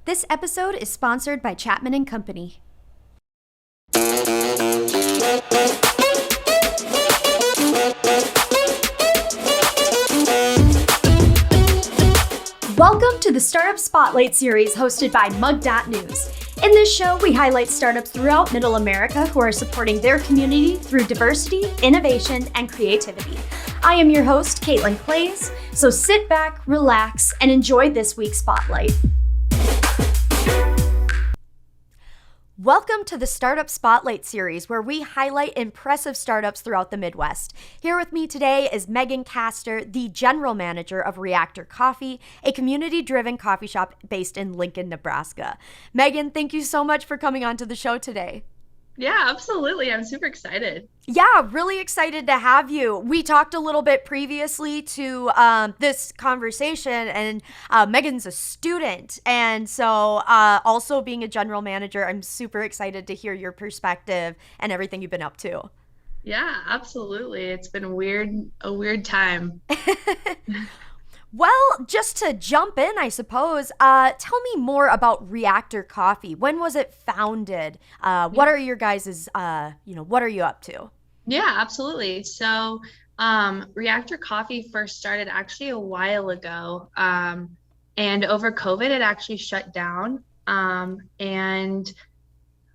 This episode is sponsored by Chapman and Company. Welcome to the Startup Spotlight series hosted by Mug.News. In this show, we highlight startups throughout Middle America who are supporting their community through diversity, innovation, and creativity. I am your host, Caitlin Clays, so sit back, relax, and enjoy this week's Spotlight. Welcome to the Startup Spotlight series, where we highlight impressive startups throughout the Midwest. Here with me today is Megan Castor, the General Manager of Reactor Coffee, a community-driven coffee shop based in Lincoln, Nebraska. Megan, thank you so much for coming on to the show today. Yeah, absolutely. I'm super excited. Yeah, really excited to have you. We talked a little bit previously to this conversation, and Megan's a student. And so also being a general manager, I'm super excited to hear your perspective and everything you've been up to. Yeah, absolutely. It's been a weird time. Well, just to jump in, I suppose, tell me more about Reactor Coffee. When was it founded? What are your guys's, what are you up to? Yeah, absolutely. So, Reactor Coffee first started actually a while ago. And over COVID, it actually shut down. And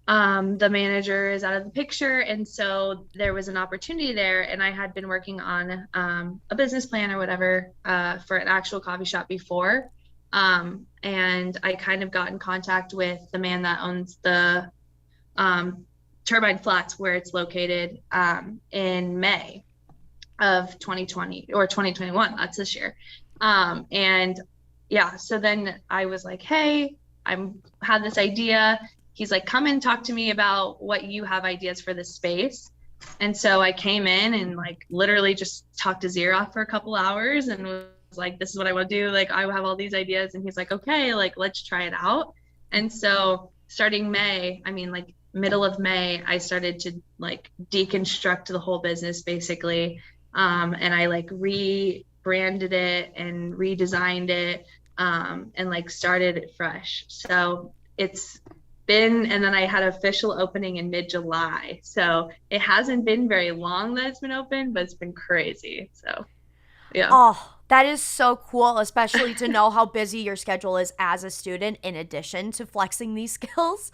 the manager is out of the picture, and so there was an opportunity there, and I had been working on a business plan or whatever for an actual coffee shop before, and I kind of got in contact with the man that owns the Turbine Flats, where it's located, in May of 2020 or 2021. That's this year. And yeah, so then I was like, hey, had this idea. He's like, come and talk to me about what you have ideas for this space. And so I came in and like literally just talked to Zira for a couple hours and was like, this is what I want to do. Like, I have all these ideas. And he's like, okay, like, let's try it out. And so starting May, middle of May, I started to like deconstruct the whole business basically. And I like rebranded it and redesigned it, and like started it fresh. So and then I had an official opening in mid-July. So it hasn't been very long that it's been open, but it's been crazy. So, yeah. Oh, that is so cool, especially to know how busy your schedule is as a student in addition to flexing these skills.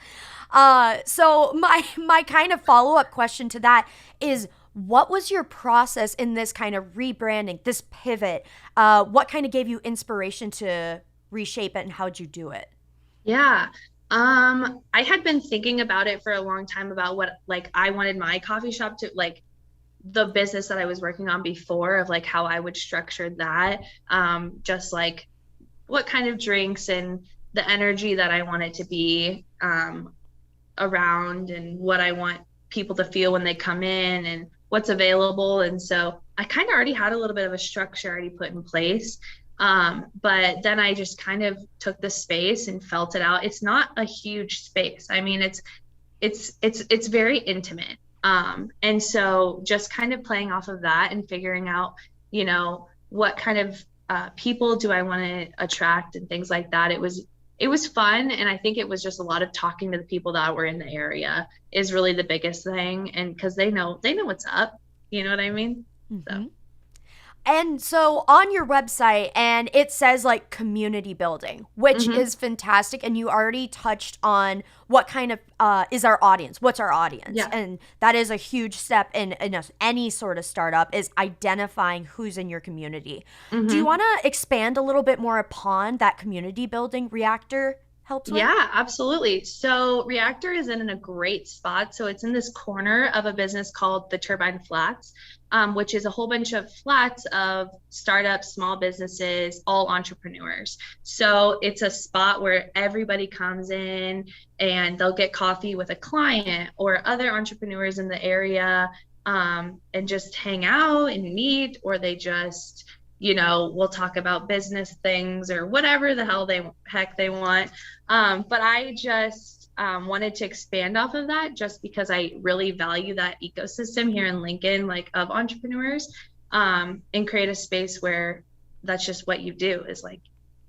So my kind of follow-up question to that is, what was your process in this kind of rebranding, this pivot? What kind of gave you inspiration to reshape it, and how'd you do it? Yeah. I had been thinking about it for a long time about what like I wanted my coffee shop to like the business that I was working on before, of like how I would structure that, just like what kind of drinks and the energy that I want it to be around, and what I want people to feel when they come in, and what's available. And so I kind of already had a little bit of a structure already put in place. But then I just kind of took the space and felt it out. It's not a huge space. I mean, it's very intimate. And so just kind of playing off of that and figuring out, what kind of people do I want to attract and things like that. It was fun. And I think it was just a lot of talking to the people that were in the area is really the biggest thing. And cause they know what's up. You know what I mean? Mm-hmm. And so on your website, and it says like community building, which is fantastic. And you already touched on what kind of is our audience. What's our audience? Yeah. And that is a huge step in any sort of startup, is identifying who's in your community. Do you want to expand a little bit more upon that community building Reactor helps with? Yeah, absolutely. So Reactor is in a great spot. So it's in this corner of a business called the Turbine Flats, which is a whole bunch of flats of startups, small businesses, all entrepreneurs. So it's a spot where everybody comes in and they'll get coffee with a client or other entrepreneurs in the area, and just hang out and meet, or they just we'll talk about business things or whatever the heck they want. But I just wanted to expand off of that, just because I really value that ecosystem here in Lincoln, like of entrepreneurs, and create a space where that's just what you do, is like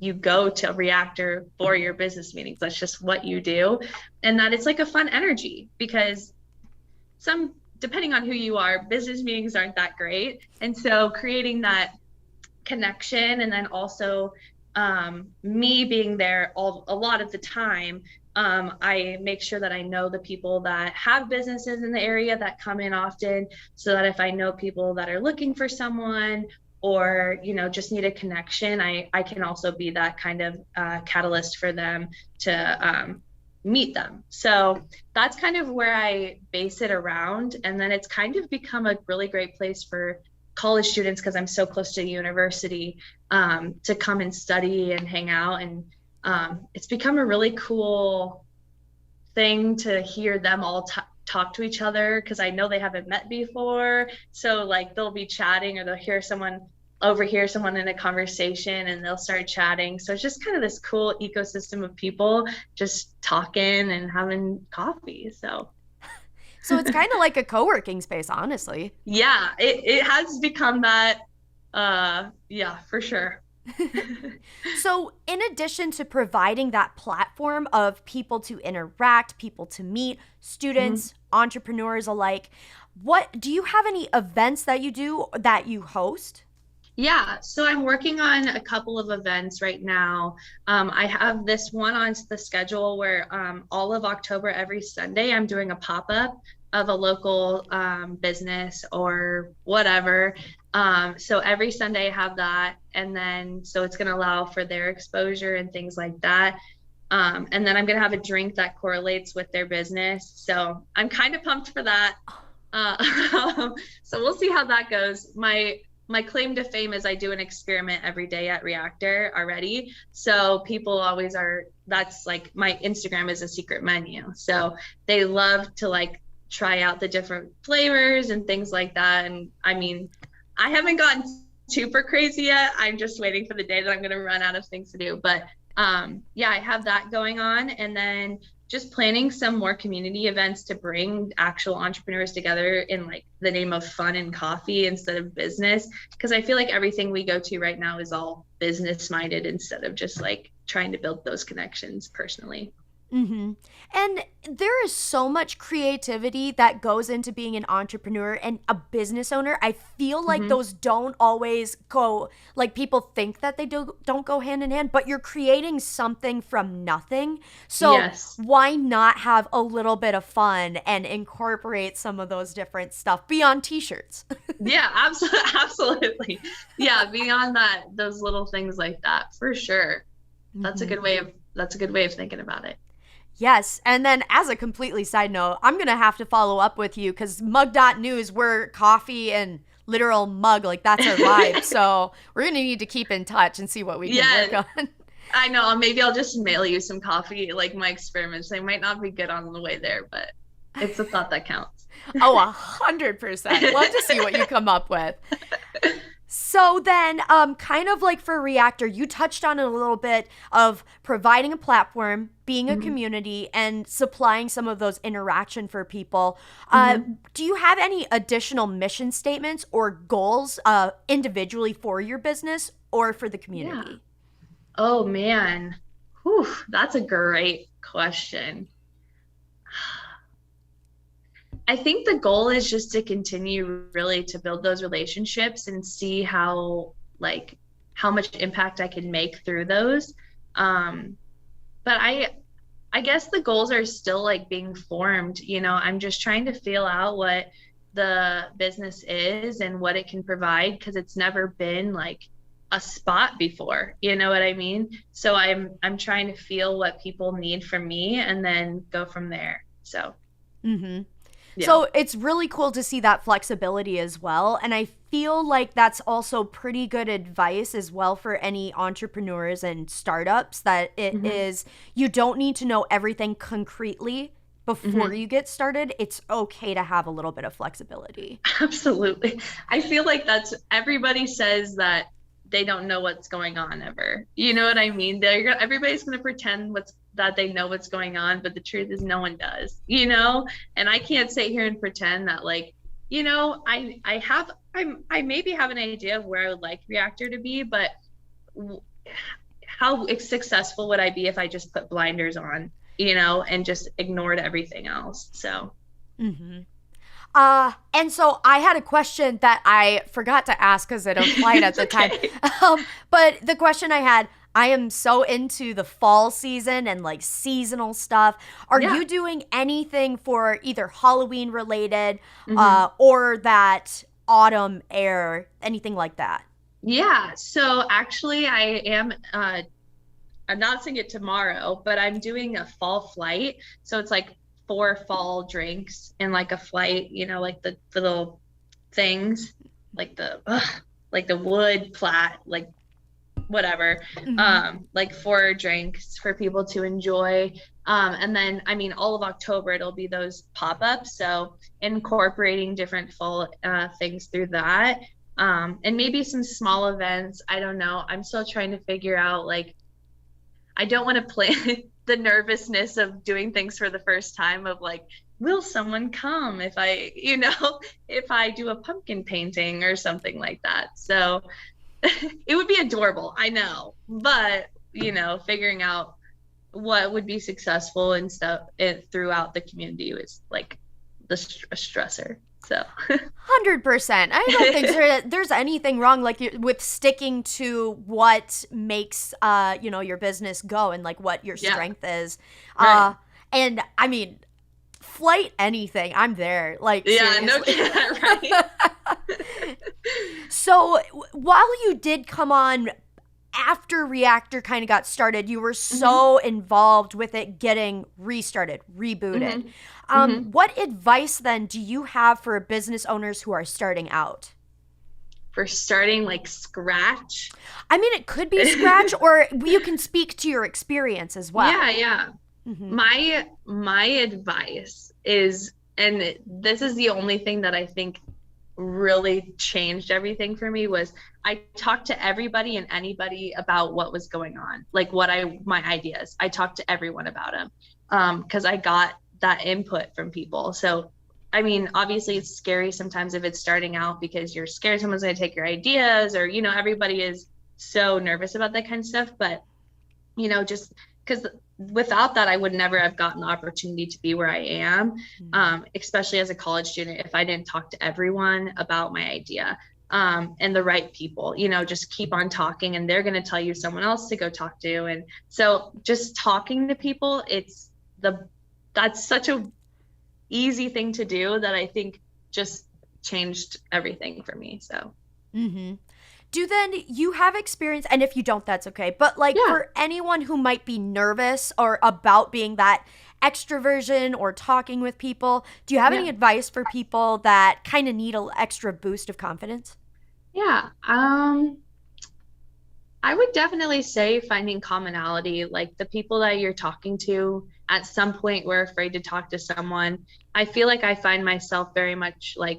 you go to Reactor for your business meetings. That's just what you do. And that it's like a fun energy, because depending on who you are, business meetings aren't that great. And so creating that connection, and then also me being there a lot of the time, I make sure that I know the people that have businesses in the area that come in often, so that if I know people that are looking for someone, or just need a connection, I can also be that kind of catalyst for them to meet them. So that's kind of where I base it around. And then it's kind of become a really great place for college students, because I'm so close to university, to come and study and hang out. And it's become a really cool thing to hear them all talk to each other, because I know they haven't met before. So like they'll be chatting, or they'll overhear someone in a conversation, and they'll start chatting. So it's just kind of this cool ecosystem of people just talking and having coffee. So it's kind of like a co-working space, honestly. Yeah, it has become that. Yeah, for sure. So in addition to providing that platform of people to interact, people to meet, students, entrepreneurs alike, what do you have any events that you do that you host? Yeah, so I'm working on a couple of events right now. I have this one on the schedule where all of October, every Sunday, I'm doing a pop-up of a local business or whatever. So every Sunday I have that. And then, so it's going to allow for their exposure and things like that. And then I'm going to have a drink that correlates with their business. So I'm kind of pumped for that. So we'll see how that goes. My claim to fame is I do an experiment every day at Reactor already. So people always that's like, my Instagram is a secret menu. So they love to like try out the different flavors and things like that. And I mean, I haven't gotten super crazy yet. I'm just waiting for the day that I'm going to run out of things to do. But yeah, I have that going on. And then just planning some more community events to bring actual entrepreneurs together in like the name of fun and coffee instead of business. Because I feel like everything we go to right now is all business minded instead of just like trying to build those connections personally. Mm-hmm. And there is so much creativity that goes into being an entrepreneur and a business owner. I feel like those don't always go, like people think that they don't go hand in hand, but you're creating something from nothing. So why not have a little bit of fun and incorporate some of those different stuff beyond t-shirts? Yeah, absolutely. Yeah, beyond that, those little things like that, for sure. That's a good way of thinking about it. Yes. And then as a completely side note, I'm going to have to follow up with you because mug.news, we're coffee and literal mug. Like that's our vibe. So we're going to need to keep in touch and see what we can work on. I know. Maybe I'll just mail you some coffee, like my experiments. They might not be good on the way there, but it's a thought that counts. Oh, 100%. Love to see what you come up with. So then, kind of like for Reactor, you touched on it a little bit of providing a platform, being a community, and supplying some of those interaction for people. Do you have any additional mission statements or goals individually for your business or for the community? Yeah. Oh, man. Whew, that's a great question. I think the goal is just to continue really to build those relationships and see how much impact I can make through those. But I guess the goals are still like being formed. I'm just trying to feel out what the business is and what it can provide, because it's never been like a spot before, you know what I mean? So I'm trying to feel what people need from me and then go from there. So Yeah. So it's really cool to see that flexibility as well. And I feel like that's also pretty good advice as well for any entrepreneurs and startups, that it is, you don't need to know everything concretely before you get started. It's okay to have a little bit of flexibility. Absolutely. I feel like everybody says that they don't know what's going on ever. You know what I mean? Everybody's going to pretend that they know what's going on, but the truth is no one does, and I can't sit here and pretend that I maybe have an idea of where I would like Reactor to be, but how successful would I be if I just put blinders on, and just ignored everything else. So. Mm-hmm. And so I had a question that I forgot to ask because it applied at the okay. time. But the question I had, I am so into the fall season and like seasonal stuff. Are Yeah. you doing anything for either Halloween related, Mm-hmm. or that autumn air, anything like that? Yeah. So actually, I am announcing it tomorrow, but I'm doing a fall flight. So it's like 4 fall drinks in like a flight, like the little things, like the wood plat, like whatever, Mm-hmm. like 4 drinks for people to enjoy. And then, I mean, all of October, it'll be those pop-ups. So incorporating different fall things through that. And maybe some small events. I don't know. I'm still trying to figure out, like, I don't want to play the nervousness of doing things for the first time of like, will someone come if if I do a pumpkin painting or something like that. So it would be adorable, I know, but figuring out what would be successful and stuff throughout the community is like a stressor. So 100%. I don't think there's anything wrong like with sticking to what makes your business go and like what your yeah, strength is. right. And I mean, flight anything, I'm there. Like Yeah, no, seriously. right. So while you did come on after Reactor kind of got started, you were hmm so involved with it getting restarted, rebooted. hmm hmm What advice then do you have for business owners who are starting out? For starting like scratch. I mean, it could be scratch, or you can speak to your experience as Yeah, well. yeah. Mm-hmm. My advice is, and this is the only thing that I think really changed everything for me, was I talked to everybody and anybody about what was going on, like my ideas. I talked to everyone about them, because I got that input from people. So, I mean, obviously it's scary sometimes if it's starting out because you're scared someone's going to take your ideas, or, everybody is so nervous about that kind of stuff. But, just because without that, I would never have gotten the opportunity to be where I am, especially as a college student, if I didn't talk to everyone about my idea, and the right people, just keep on talking and they're going to tell you someone else to go talk to. And so just talking to people, that's such a easy thing to do that I think just changed everything for me. So. Mm-hmm. Do then you have experience, and if you don't, that's okay. But like Yeah. for anyone who might be nervous or about being that extroversion or talking with people, do you have any Yeah. advice for people that kind of need an extra boost of confidence? Yeah. I would definitely say finding commonality, like the people that you're talking to at some point were afraid to talk to someone. I feel like I find myself very much like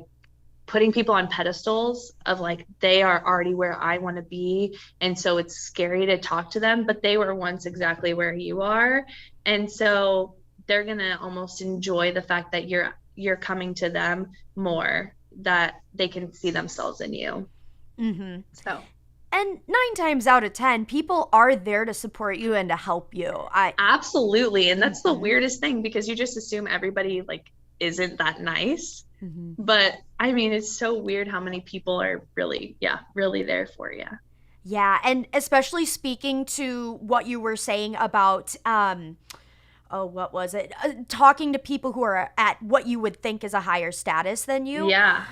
putting people on pedestals of like they are already where I want to be. And so it's scary to talk to them, but they were once exactly where you are. And so they're gonna almost enjoy the fact that you're coming to them more, that they can see themselves in you. Mm-hmm. So And 9 times out of 10, people are there to support you and to help you. absolutely. And that's the Mhm. weirdest thing, because you just assume everybody like isn't that nice. Mhm. But I mean, it's so weird how many people are really, yeah, really there for you. Yeah, and especially speaking to what you were saying about oh, what was it? Talking to people who are at what you would think is a higher status than you, Yeah.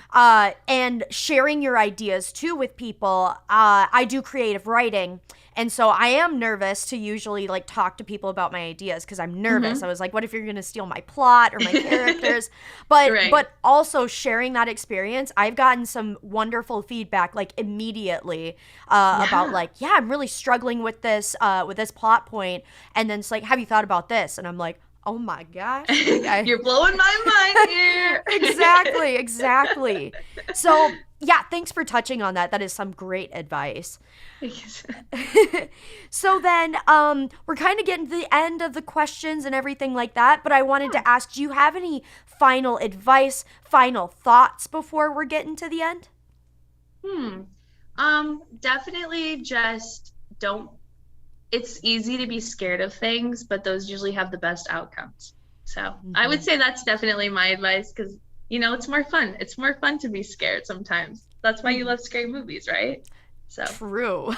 and sharing your ideas too with people. I do creative writing, and so I am nervous to usually like talk to people about my ideas because I'm nervous. I hmm was like, what if you're gonna steal my plot or my characters? But Right. but also sharing that experience, I've gotten some wonderful feedback like immediately about Yeah. like, yeah, I'm really struggling with this plot point, and then it's like, have you thought about this? And I'm like, oh my gosh, like I You're blowing my mind here. exactly, exactly. So yeah, thanks for touching on that. That is some great advice. So then we're kind of getting to the end of the questions and everything like that, but I wanted Yeah. to ask, do you have any final advice, final thoughts before we're getting to the end? Hmm. Definitely just don't it's easy to be scared of things, but those usually have the best outcomes. So I would say that's definitely my advice, because, it's more fun. It's more fun to be scared sometimes. That's why you love scary movies, right? So True.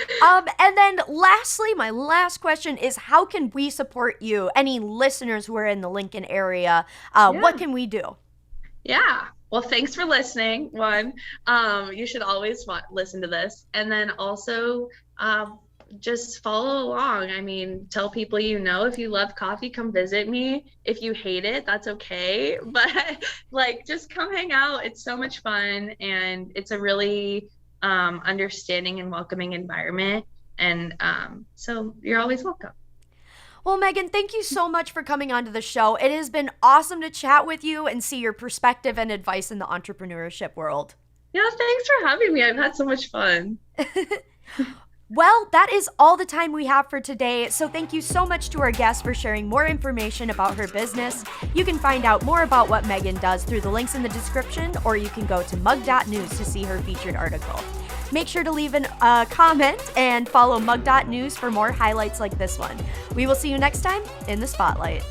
And then lastly, my last question is, how can we support you? Any listeners who are in the Lincoln area, what can we do? Yeah. Well, thanks for listening. One, you should always listen to this. And then also, just follow along. I mean, tell people, if you love coffee, come visit me. If you hate it, that's okay. But just come hang out. It's so much fun. And it's a really understanding and welcoming environment. And so you're always welcome. Well, Megan, thank you so much for coming onto the show. It has been awesome to chat with you and see your perspective and advice in the entrepreneurship world. Yeah, thanks for having me. I've had so much fun. Well, that is all the time we have for today, so thank you so much to our guest for sharing more information about her business. You can find out more about what Megan does through the links in the description, or you can go to mug.news to see her featured article. Make sure to leave a comment and follow mug.news for more highlights like this one. We will see you next time in the Spotlight.